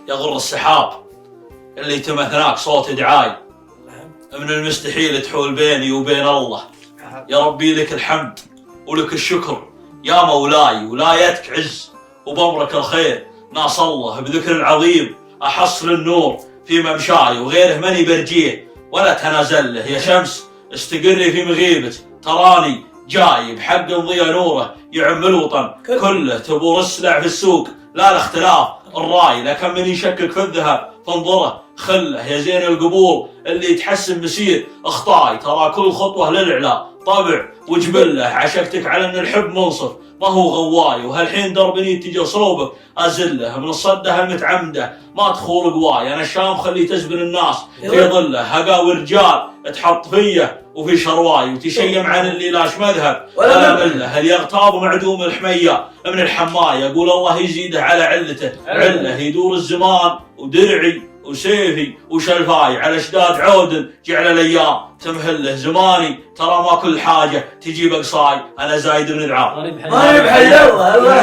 يغر السحاب اللي تمثناك صوت دعاي. من المستحيل تحول بيني وبين الله. يا ربي لك الحمد ولك الشكر يا مولاي، ولايتك عز وبأمرك الخير ناس الله بذكر العظيم أحصل النور في ممشاي، وغيره ماني برجيه ولا تنازل له. يا شمس استقري في مغيبة تراني جاي بحق ضياء نوره يعم الوطن كله. تبور السلع في السوق لا الاختلاف الراي، لكن من يشكك في الذهب فانظره خله. يا زين القبور اللي يتحسن مسير اخطاي، ترى كل خطوه للعلا طبع وجبله. عشقتك على ان الحب منصف ما هو غواي، وهالحين دربني تجي صوبك ازله. من الصده المتعمده ما تخور قواي، انا الشام خلي تزبن الناس في ظله. هقاوي رجال تحط فيه وفي شرواي، وتشيم عن اللي لاش مذهب ولا مله. هل يغتاب معدوم الحميه من الحمايه، يقول الله يزيده على علته عله. يدور الزمان ودرعي وسيفي وشلفاي على شداد عود جعل الايام تمهله. زماني ترى ما كل حاجه تجيب اقصاي، انا زايد بن العام. ما نبحي الله.